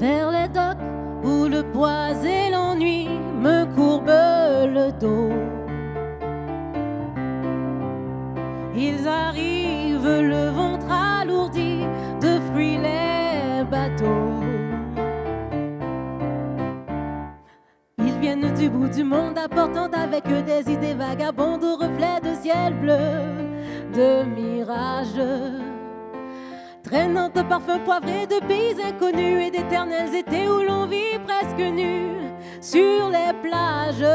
vers les docks où le poids et l'ennui me courbent le dos. Ils arrivent le ventre alourdi de fruits les bateaux. Ils viennent du bout du monde apportant avec eux des idées vagabondes aux reflets de ciel bleu, de mirages, traînant de parfums poivrés de pays inconnus et d'éternels étés où l'on vit presque nu sur les plages.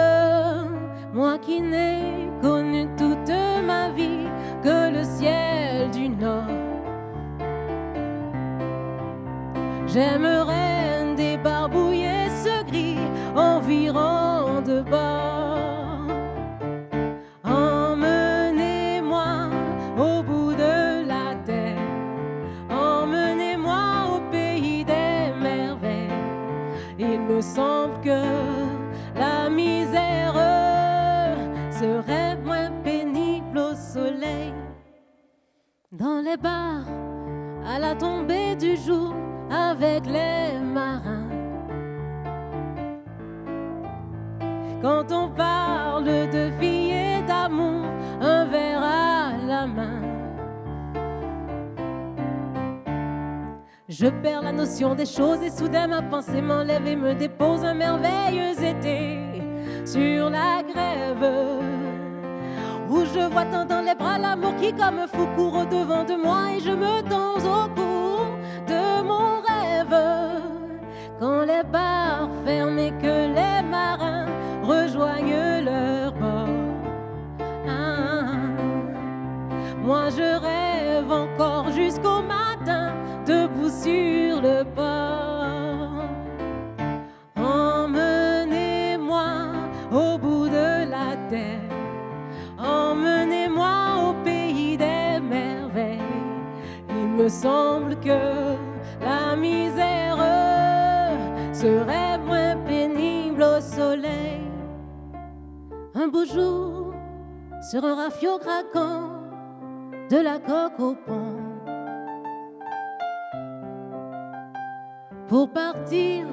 Moi qui n'ai connu toute ma vie que le ciel du Nord, j'aimerais débarbouiller ce gris environ de bord. Emmenez-moi au bout de la terre, emmenez-moi au pays des merveilles. Il me semble que la misère serait moins pénible au soleil. Dans les bars, à la tombée du jour, avec les marins, quand on parle de filles et d'amour, un verre à la main, je perds la notion des choses et soudain ma pensée m'enlève et me dépose un merveilleux été sur la grève, où je vois tant dans les bras l'amour qui comme fou court au-devant de moi et je me danse au cou de mon rêve. Quand les bars ferment et que les marins rejoignent leur bord, moi je rêve encore jusqu'au matin debout sur le port. Emmenez-moi au bout de la terre, emmenez-moi au pays des merveilles. Il me semble que la misère serait moins pénible au soleil. Un beau jour, sur un rafio craquant, de la coque au pont, pour partir,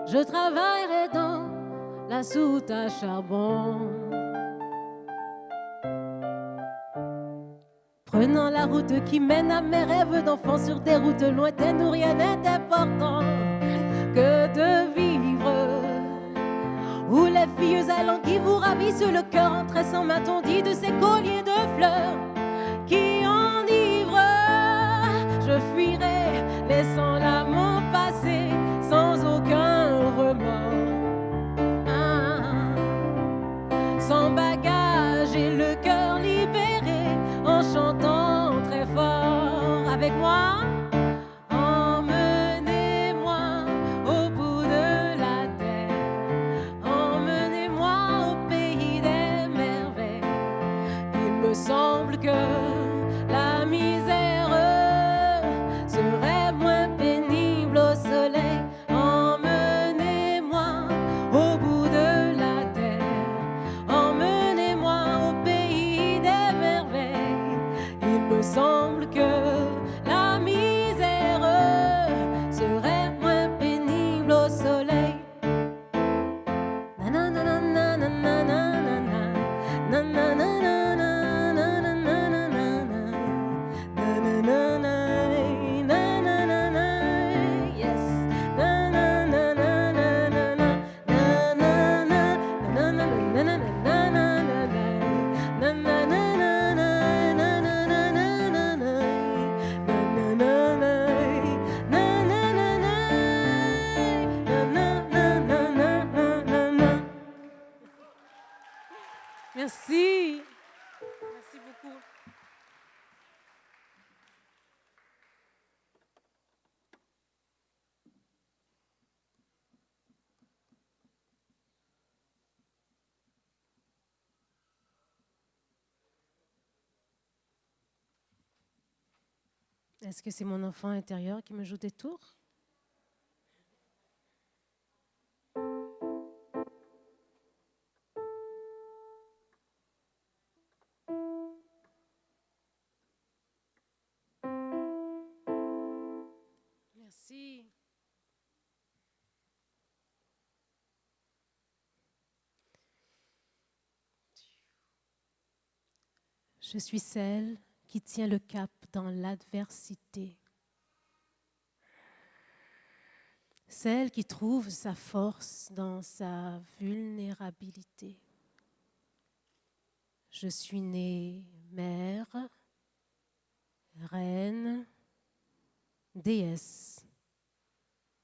je travaillerai dans la soute à charbon. Prenant la route qui mène à mes rêves d'enfant sur des routes lointaines où rien n'est important que de vivre, où les filles allant qui vous ravissent le cœur en tressant m'a-t-on dit de ces colliers de fleurs qui enivrent. Je fuirai laissant là mon passé sans aucun remords, sans bagage et le cœur libéré en chantant très fort avec moi. Emmenez-moi au bout de la terre, emmenez-moi au pays des merveilles. Il me semble que la misère serait moins pénible au soleil. Emmenez-moi au bout de la terre, emmenez-moi au pays des merveilles. Il me semble que la misère serait moins pénible au soleil. Merci. Merci beaucoup. Est-ce que c'est mon enfant intérieur qui me joue des tours? Merci. Je suis celle qui tient le cap dans l'adversité. Celle qui trouve sa force dans sa vulnérabilité. Je suis née mère, reine, déesse.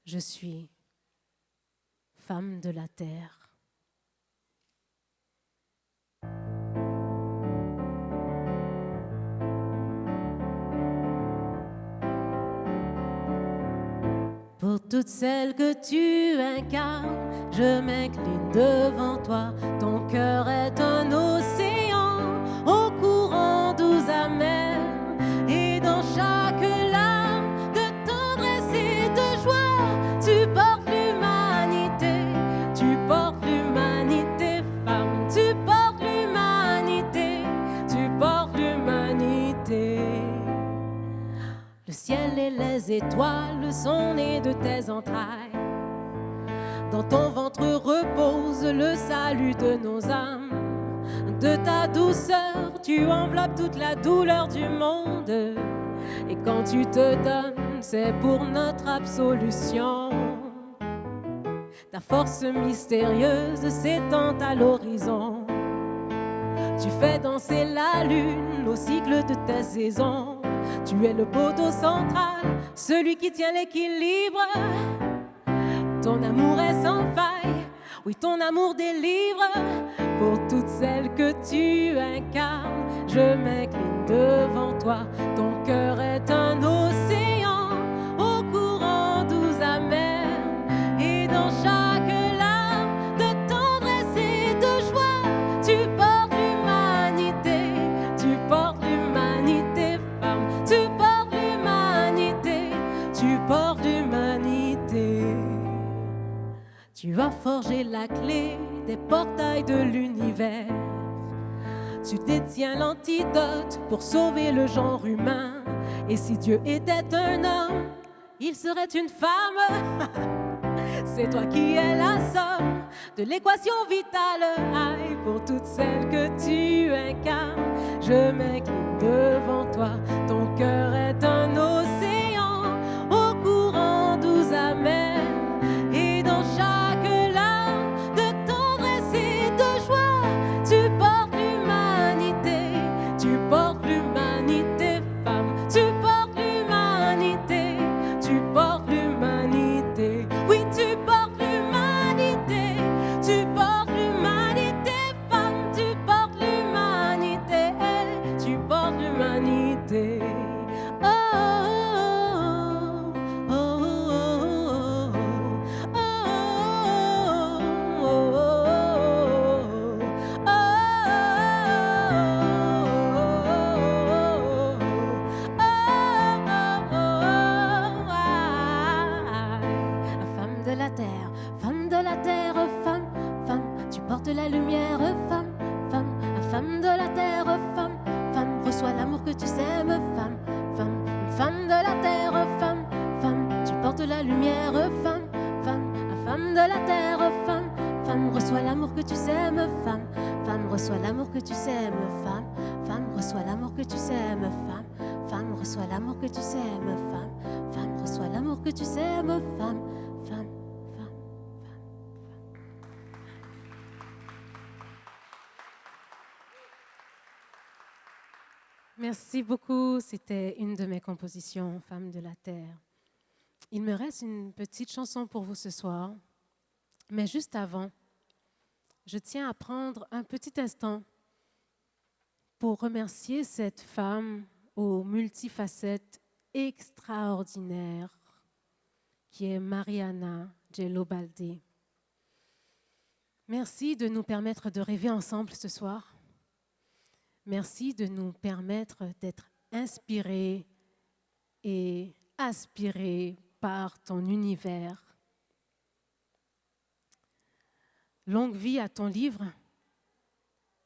Je suis femme de la terre. Pour toutes celles que tu incarnes, je m'incline devant toi. Ton cœur est un océan, au courant doux amer. Et dans chaque larme de tendresse et de joie, tu portes l'humanité, femme. Tu portes l'humanité, tu portes l'humanité. Le ciel et les étoiles sont nés de tes entrailles. Dans ton ventre repose le salut de nos âmes. De ta douceur, tu enveloppes toute la douleur du monde. Et quand tu te donnes, c'est pour notre absolution. Ta force mystérieuse s'étend à l'horizon. Tu fais danser la lune au cycle de tes saisons. Tu es le poteau central, celui qui tient l'équilibre. Ton amour est sans faille, oui, ton amour délivre. Pour toutes celles que tu incarnes, je m'incline devant toi. Ton cœur est un océan, au courant doux amer. Et dans chaque larme de tendresse et de joie, tu portes l'humanité, tu portes l'humanité, femme. Tu portes l'humanité, tu portes l'humanité. Tu vas forger la clé des portails de l'univers. Tu détiens l'antidote pour sauver le genre humain. Et si Dieu était un homme, il serait une femme. C'est toi qui es la somme de l'équation vitale. Aïe, pour toutes celles que tu incarnes, je m'incline devant toi. Ton cœur est un océan, au courant doux amer. Et dans chaque larme de tendresse et de joie, tu portes l'humanité, tu portes l'humanité, femme. Tu portes l'humanité, tu portes l'humanité. Oui, tu portes l'humanité, tu portes l'humanité, femme. Tu portes l'humanité, tu portes l'humanité. Oh, oh, oh, oh, oh, oh, femme de la terre, femme, femme, tu portes la lumière, femme, femme, femme de la terre, femme, femme, reçois l'amour que tu sèmes, femme, femme, femme de la terre, femme, femme, tu portes la lumière, femme, femme, femme de la terre, femme, femme, reçois l'amour que tu sèmes, femme, femme, reçois l'amour que tu sèmes, femme, femme, reçois l'amour que tu sèmes, femme, femme, reçois l'amour que tu sèmes, femme, femme, reçois l'amour que tu sèmes, femme, femme. Merci beaucoup, c'était une de mes compositions, Femme de la Terre. Il me reste une petite chanson pour vous ce soir, mais juste avant, je tiens à prendre un petit instant pour remercier cette femme aux multifacettes extraordinaires qui est Mariana Gelobaldé. Merci de nous permettre de rêver ensemble ce soir. Merci de nous permettre d'être inspirés et aspirés par ton univers. Longue vie à ton livre,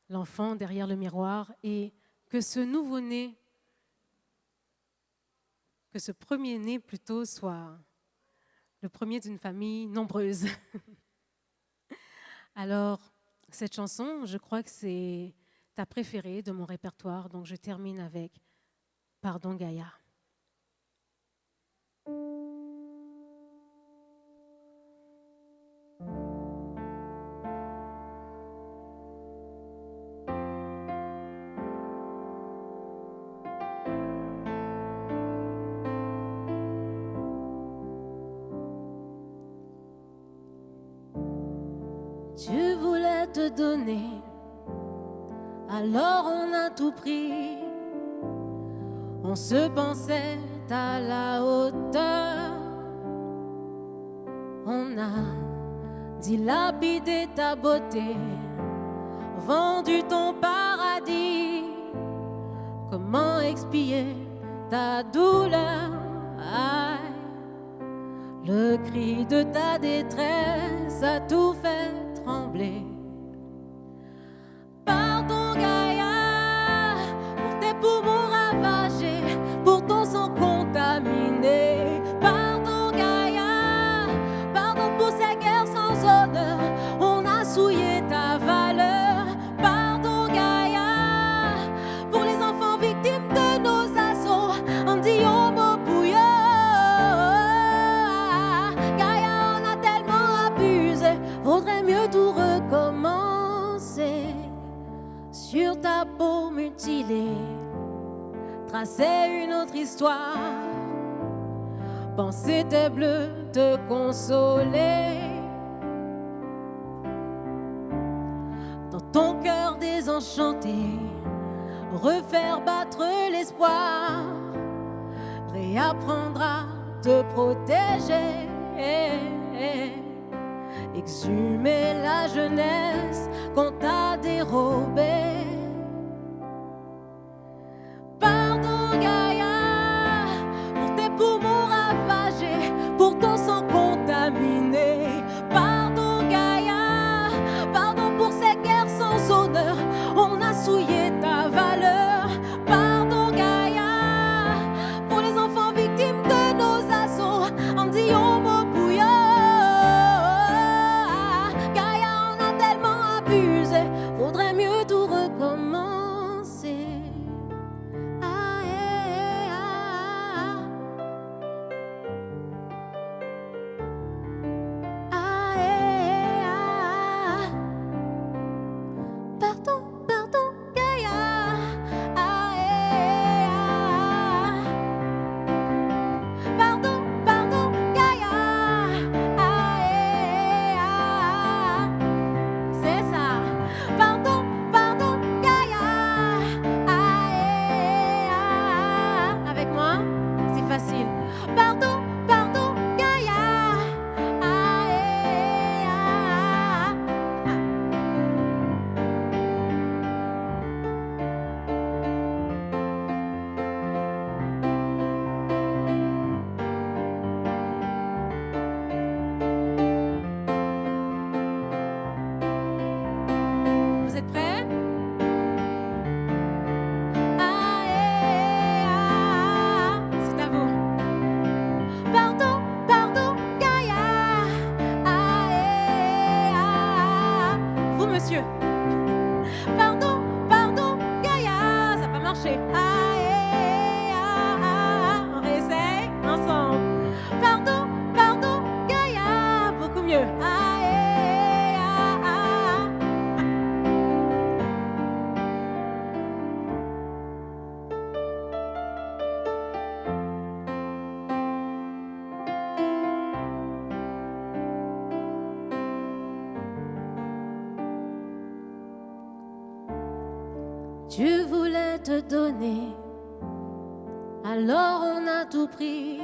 L'enfant derrière le miroir, et que ce nouveau-né, que ce premier-né plutôt soit le premier d'une famille nombreuse. Alors, cette chanson, je crois que c'est ta préférée de mon répertoire, donc je termine avec Pardon Gaïa. Tu voulais te donner, alors on a tout pris. On se pensait à la hauteur. On a dilapidé ta beauté, vendu ton paradis. Comment expier ta douleur? Aïe, le cri de ta détresse a tout fait trembler. Pardon Gaïa, pour tes poumons ravagés, pour ton sang contaminé. Pardon Gaïa, pardon pour ces guerres sans honneur, on a souillé ta valeur. Pardon Gaïa, pour les enfants victimes de nos assauts, on dit homo bouillon. Gaïa, on a tellement abusé, vaudrait mieux tout recommencer. Sur ta peau mutilée, tracer une autre histoire. Penser tes bleus, te consoler. Dans ton cœur désenchanté, refaire battre l'espoir. Réapprendre à te protéger. Exhumer la jeunesse qu'on t'a dérobée. Pardon Gaïa, pour tes poumons ravagés, pour ton sang contaminé. Pardon Gaïa, pardon pour ces guerres sans honneur, on a souillé ta valeur. Pardon Gaïa, pour les enfants victimes de nos assauts, on dit homo bouillon. Vaudrait mieux tout recommencer. Ah, eh, ah, ah, eh, ah. Pardon, pardon, Gaïa. Ah, eh, ah. Pardon, pardon, Gaïa. Ah, eh, ah. C'est ça. Pardon, pardon, Gaïa. Ah, eh, ah. Avec moi, c'est facile. Pardon, pardon, Gaïa. Ah, eh, ah. Vous êtes prêts? Ah, eh, ah, c'est à vous. Pardon, pardon, Gaïa. Ah, eh, ah. Vous, monsieur. Pardon, pardon, Gaïa. Ça n'a pas marché. Ah, eh, ah. On réessaye ensemble. Pardon, pardon, Gaïa. Beaucoup mieux. Ah, eh, ah. Tu voulais te donner, alors on a tout pris.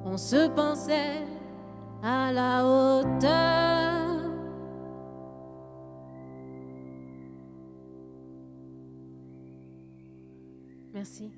On se pensait à la hauteur. Merci.